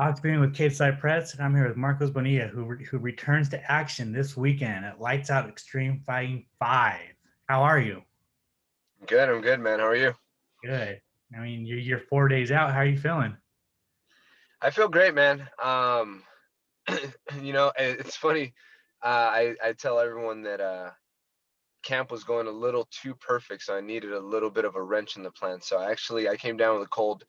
Alex Green with Cape Side Press, and I'm here with Marcos Bonilla, who returns to action this weekend at Lights Out Extreme Fighting 5. How are you? Good, I'm good, man. How are you? Good. I mean, you're 4 days out. How are you feeling? I feel great, man. It's funny. I tell everyone that camp was going a little too perfect, so I needed a little bit of a wrench in the plan. So I came down with a cold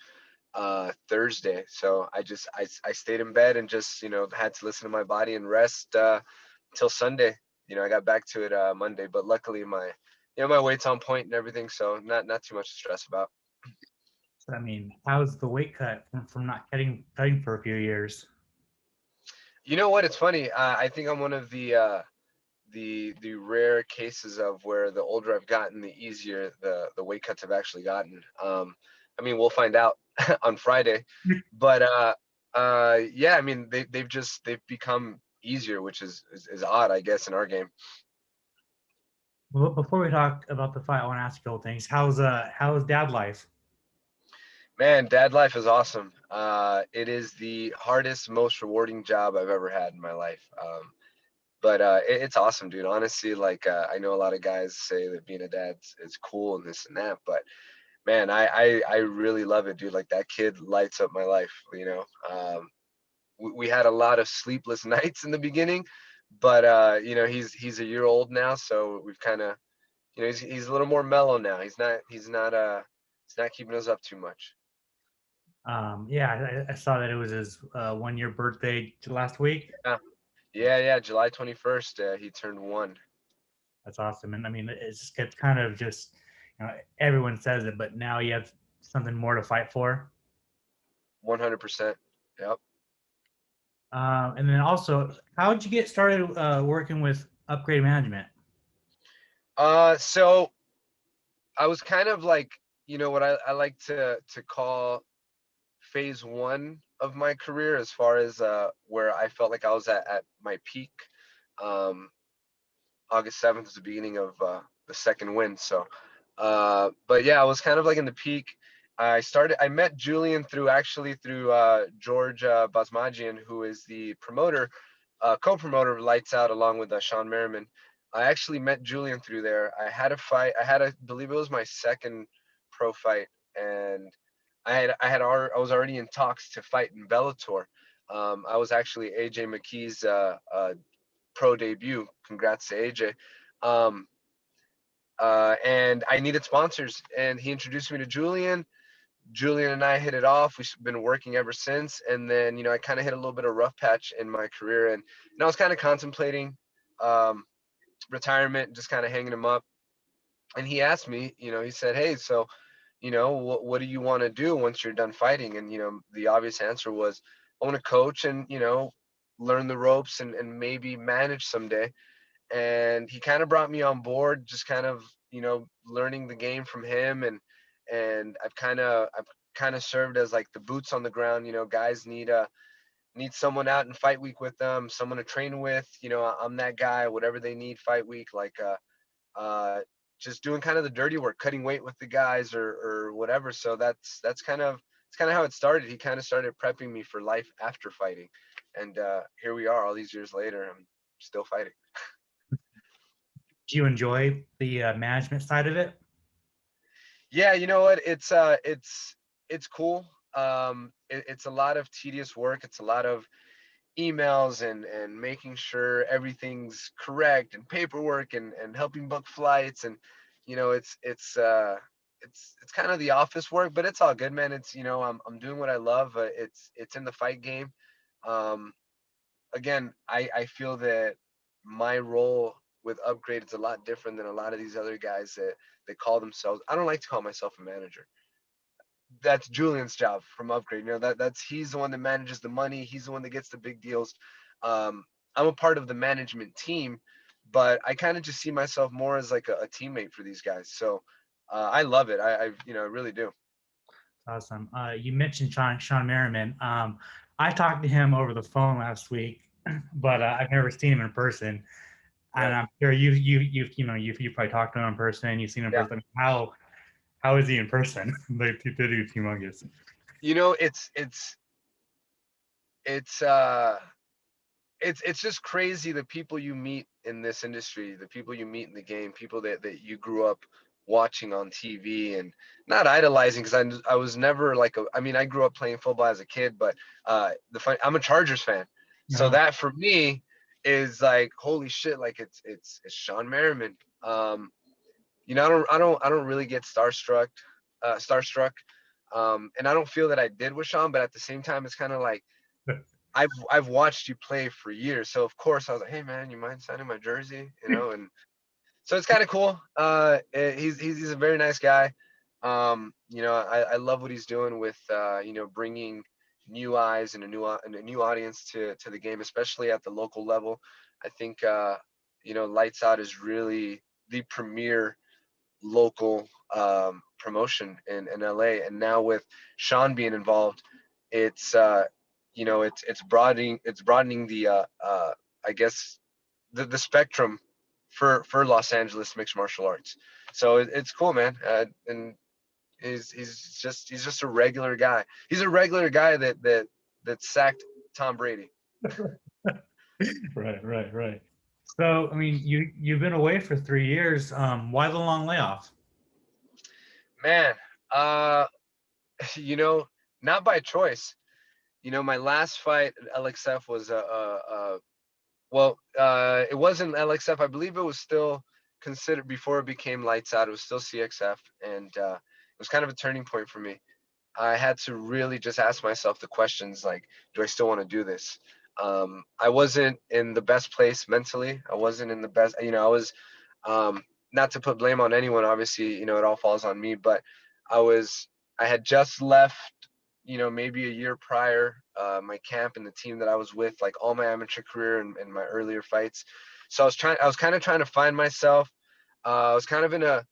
Thursday, so I stayed in bed and just had to listen to my body and rest until Sunday. I got back to it Monday, but luckily my weight's on point and everything, so not too much to stress about. So, I mean, how's the weight cut from not cutting for a few years? You know what? It's funny. I think I'm one of the rare cases of where the older I've gotten, the easier the weight cuts have actually gotten. I mean, we'll find out on Friday, but yeah, I mean they've become easier, which is odd, I guess, in our game. Well, before we talk about the fight, I want to ask you a couple things. How's dad life? Man, dad life is awesome. It is the hardest, most rewarding job I've ever had in my life. But it's awesome, dude. Honestly, like I know a lot of guys say that being a dad is cool and this and that, but man, I really love it, dude. Like that kid lights up my life. We had a lot of sleepless nights in the beginning, but he's a year old now, so we've kind of he's a little more mellow now. He's not keeping us up too much. Yeah, I saw that it was his 1 year birthday last week. Yeah, yeah. July 21st, he turned one. That's awesome. And I mean, it's kind of just, everyone says it, but now you have something more to fight for. 100%. Yep. And then also, how did you get started working with Upgrade Management? So I was kind of like, what I like to call phase one of my career, as far as where I felt like I was at my peak. Um, August 7th is the beginning of the second win. So, but yeah, I was kind of like in the peak. I met Julian through George Basmajian, who is the promoter, co-promoter of Lights Out, along with Sean Merriman. I actually met Julian through there. I had a fight. I believe it was my second pro fight, and I was already in talks to fight in Bellator. I was actually AJ McKee's pro debut. Congrats to AJ. Um, and I needed sponsors, and he introduced me to Julian. Julian and I hit it off. We've been working ever since. And then, I kind of hit a little bit of rough patch in my career, and I was kind of contemplating um, retirement, just kind of hanging him up. And he asked me, he said, "Hey, so, what do you want to do once you're done fighting?" And, the obvious answer was, I want to coach and, learn the ropes and maybe manage someday. And he kind of brought me on board, just kind of learning the game from him. And I've kind of served as like the boots on the ground. Guys need someone out in fight week with them, someone to train with. I'm that guy, whatever they need fight week, like uh just doing kind of the dirty work, cutting weight with the guys, or whatever. So that's kind of it's kind of how it started. He kind of started prepping me for life after fighting, and here we are all these years later. I'm still fighting. Do you enjoy the management side of it? Yeah, you know what? It's cool. It's a lot of tedious work. It's a lot of emails and making sure everything's correct, and paperwork, and helping book flights. And it's kind of the office work, but it's all good, man. It's I'm doing what I love. It's in the fight game. Um, Again, I feel that my role with Upgrade is a lot different than a lot of these other guys that call themselves. I don't like to call myself a manager. That's Julian's job from Upgrade. That's he's the one that manages the money. He's the one that gets the big deals. I'm a part of the management team, but I kind of just see myself more as like a teammate for these guys. So I love it. I really do. Awesome. You mentioned Sean Merriman. I talked to him over the phone last week, but I've never seen him in person. And Right. I'm sure you probably talked to him in person. You've seen him in Yeah. person. How is he in person? They do humongous. It's it's it's just crazy the people you meet in this industry, the people you meet in the game, people that you grew up watching on TV and not idolizing, because I was never like I mean, I grew up playing football as a kid, but I'm a Chargers fan, so No. that for me is like holy shit, like it's Sean Merriman. You know, I don't really get starstruck, and I don't feel that I did with Sean, but at the same time, it's kind of like I've watched you play for years, so of course I was like, hey man, you mind signing my jersey? You know, and so it's kind of cool. He's a very nice guy. You know, I love what he's doing with you know, bringing new eyes and a new audience to the game, especially at the local level. I think you know, Lights Out is really the premier local promotion in LA, and now with Sean being involved, it's you know, it's broadening the I guess the spectrum for Los Angeles mixed martial arts. So it's cool, man. And he's just a regular guy. He's a regular guy that sacked Tom Brady. Right. So, I mean, you've been away for 3 years. Why the long layoff? Man, uh, you know, not by choice. You know, my last fight at LXF was well, it wasn't LXF. I believe it was still considered before it became Lights Out. It was still CXF, and it was kind of a turning point for me. I had to really just ask myself the questions like, do I still want to do this? I wasn't in the best place mentally. I wasn't in the best, you know, I was, not to put blame on anyone, obviously, you know, it all falls on me, but I was, I had just left, you know, maybe a year prior, my camp and the team that I was with, like all my amateur career and my earlier fights. So I was kind of trying to find myself. I was kind of in a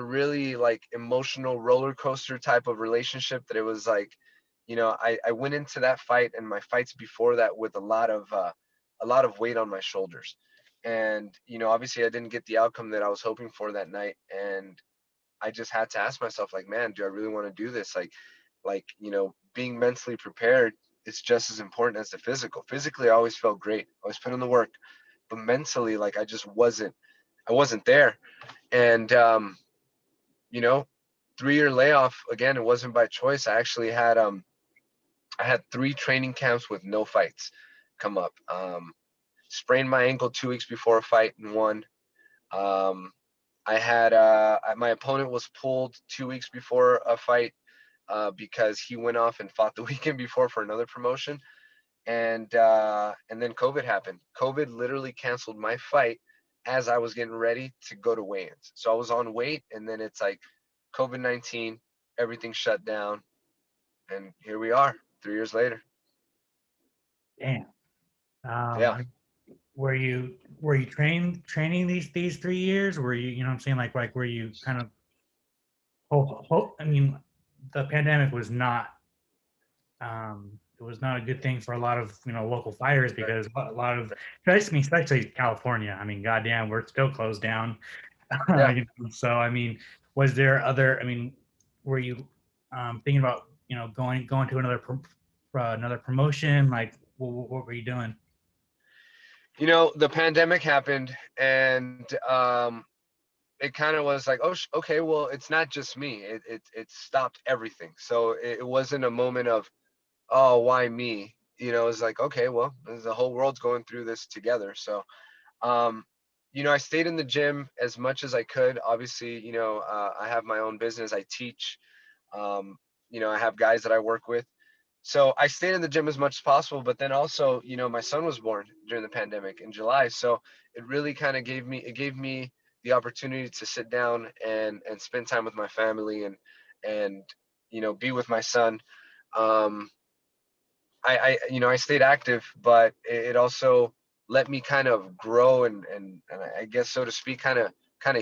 really like emotional roller coaster type of relationship that it was like, you know, I went into that fight and my fights before that with a lot of weight on my shoulders. And, you know, obviously I didn't get the outcome that I was hoping for that night. And I just had to ask myself, like, man, do I really want to do this? You know, being mentally prepared is just as important as the physical. Physically, I always felt great. I always put in the work, but mentally, like I wasn't there. And you know, 3 year layoff again. It wasn't by choice. I had 3 training camps with no fights come up. Sprained my ankle 2 weeks before a fight and won. Um, I had my opponent was pulled 2 weeks before a fight because he went off and fought the weekend before for another promotion, and then COVID happened. COVID literally canceled my fight as I was getting ready to go to weigh-ins. So I was on weight, and then it's like COVID-19, everything shut down, and here we are, 3 years later. Damn. Yeah. Were you training these 3 years? Were you, you know what I'm saying, like were you kind of I mean, the pandemic was not it was not a good thing for a lot of, you know, local fighters, Right. because a lot of, especially California. I mean, goddamn, we're still closed down. Yeah. You know, so I mean, was there other? I mean, were you thinking about, you know, going to another promotion? Like, what were you doing? You know, the pandemic happened, and it kind of was like, oh, okay, well, it's not just me. It stopped everything. So it wasn't a moment of, oh, why me? You know, it's like, okay, well, the whole world's going through this together. So, um, you know, I stayed in the gym as much as I could. Obviously, you know, I have my own business. I teach. Um, you know, I have guys that I work with. So I stayed in the gym as much as possible. But then also, you know, my son was born during the pandemic in July. So it really kind of gave me the opportunity to sit down and spend time with my family and you know, be with my son. Um, I you know, I stayed active, but it also let me kind of grow and I guess, so to speak, kind of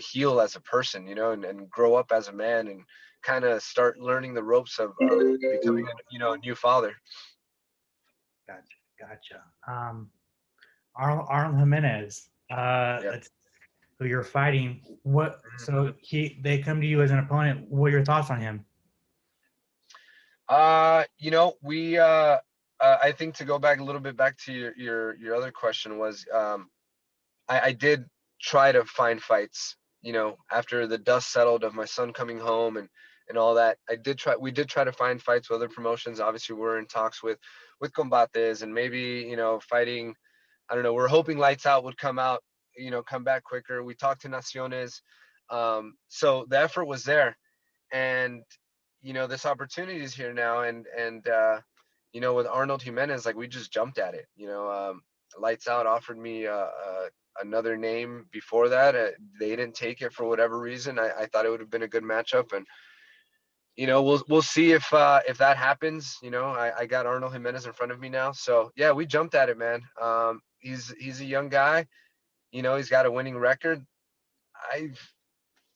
heal as a person, you know, and grow up as a man and kind of start learning the ropes of becoming you know, a new father. Gotcha. Arnold Jimenez. Yeah. That's who you're fighting. What? Mhm. So they come to you as an opponent. What are your thoughts on him? You know, I think to go back a little bit back to your other question was, I did try to find fights, you know, after the dust settled of my son coming home and all that. We did try to find fights with other promotions. Obviously, we're in talks with Combates and maybe, you know, fighting. I don't know. We're hoping Lights Out would come out, you know, come back quicker. We talked to Naciones. So the effort was there, and you know, this opportunity is here now, and you know, with Arnold Jimenez, like we just jumped at it. You know, Lights Out offered me another name before that. They didn't take it for whatever reason. I thought it would have been a good matchup, and you know, we'll see if that happens. You know, I got Arnold Jimenez in front of me now, so yeah, we jumped at it, man. He's a young guy. You know, he's got a winning record. I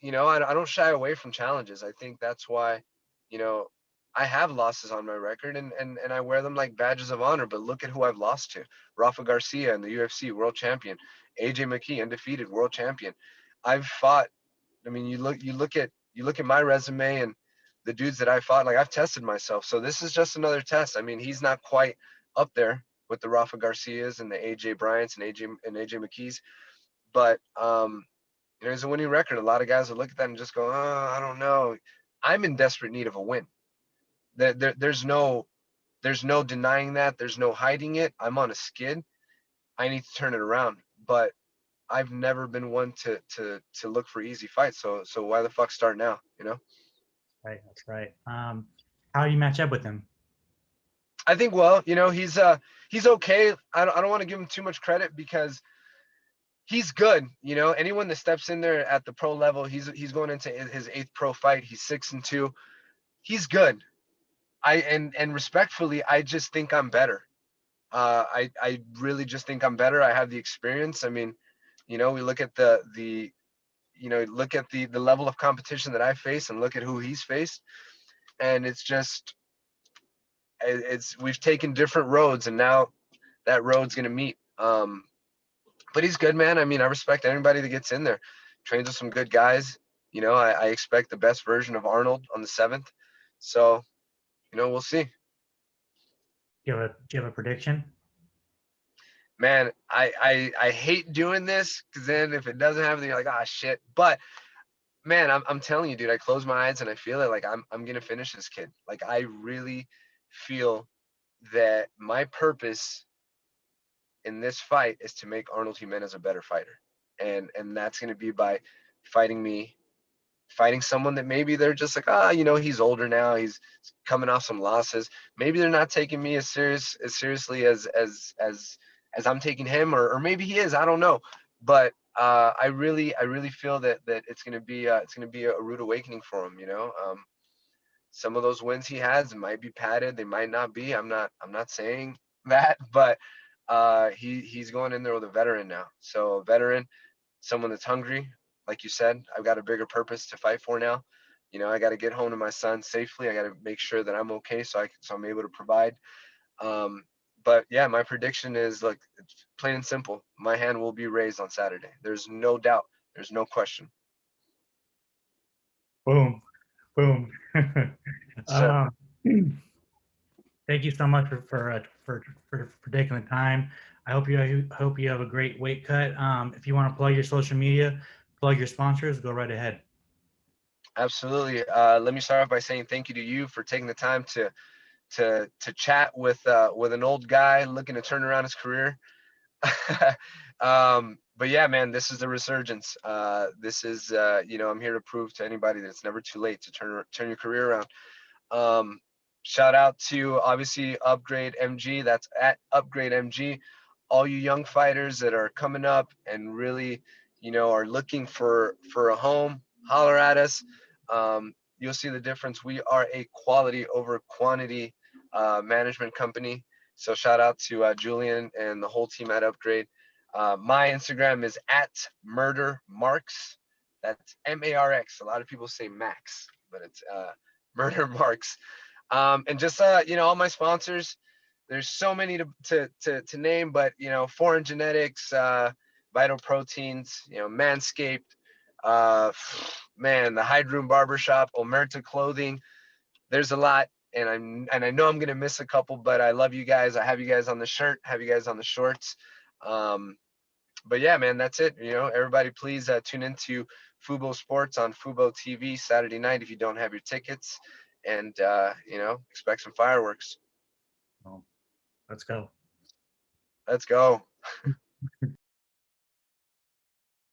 you know, I don't shy away from challenges. I think that's why, you know, I have losses on my record, and I wear them like badges of honor. But look at who I've lost to: Rafa Garcia in the UFC, world champion; AJ McKee, undefeated, world champion. I've fought. I mean, you look at my resume and the dudes that I fought. Like I've tested myself. So this is just another test. I mean, he's not quite up there with the Rafa Garcias and the AJ Bryants and AJ McKees, but you know, he's a winning record. A lot of guys will look at that and just go, oh, I don't know. I'm in desperate need of a win. There's no denying that. There's no hiding it. I'm on a skid. I need to turn it around. But I've never been one to look for easy fights. So why the fuck start now? You know? Right, that's right. How do you match up with him? I think, well, you know, he's okay. I don't want to give him too much credit because he's good. You know, anyone that steps in there at the pro level, he's going into his 8th pro fight. He's 6-2. He's good. And respectfully, I just think I'm better. I really just think I'm better. I have the experience. I mean, you know, we look at the you know, look at the level of competition that I face and look at who he's faced, and it's just it's we've taken different roads, and now that road's gonna meet. But he's good, man. I mean, I respect anybody that gets in there. Trains with some good guys. You know, I expect the best version of Arnold on the 7th. So, you know, we'll see. Do you have a prediction? Man, I hate doing this because then if it doesn't happen, you're like, ah, shit. But man, I'm telling you, dude, I close my eyes and I feel it. Like I'm gonna finish this kid. Like I really feel that my purpose in this fight is to make Arnold Jimenez a better fighter, and that's gonna be by fighting me, fighting someone that maybe they're just like, ah, you know, he's older now, he's coming off some losses. Maybe they're not taking me as seriously as I'm taking him, or maybe he is. I don't know, but I really feel that it's gonna be a rude awakening for him. You know, some of those wins he has might be padded, they might not be. I'm not saying that, but he's going in there with a veteran now. So a veteran, someone that's hungry. Like you said, I've got a bigger purpose to fight for now. You know, I got to get home to my son safely. I got to make sure that I'm okay, so I'm able to provide. Um, but yeah, my prediction is, look, it's plain and simple. My hand will be raised on Saturday. There's no doubt. There's no question. Boom, boom. Sir, um, Thank you so much for taking the time. I hope you have a great weight cut. If you want to plug your social media, plug your sponsors, go right ahead. absolutely. Let me start off by saying thank you to you for taking the time to chat with an old guy looking to turn around his career. But yeah, man, this is the resurgence. This is you know, I'm here to prove to anybody that it's never too late to turn your career around. Um, Shout out to obviously Upgrade MG. That's at Upgrade MG. All you young fighters that are coming up and really, you know, are looking for a home, holler at us. You'll see the difference. We are a quality over quantity management company. So shout out to Julian and the whole team at Upgrade. My Instagram is at Murder Marks. That's MARX. A lot of people say Max, but it's Murder Marks. And just you know, all my sponsors. There's so many to name, but you know, Foreign Genetics, Vital Proteins, you know, Manscaped, man, the Hydroom Barbershop, Omerta Clothing. There's a lot. and I know I'm gonna miss a couple, but I love you guys. I have you guys on the shirt, have you guys on the shorts. But yeah, man, that's it. You know, everybody, please tune into Fubo Sports on Fubo TV Saturday night if you don't have your tickets, and you know, expect some fireworks. Well, let's go. Let's go.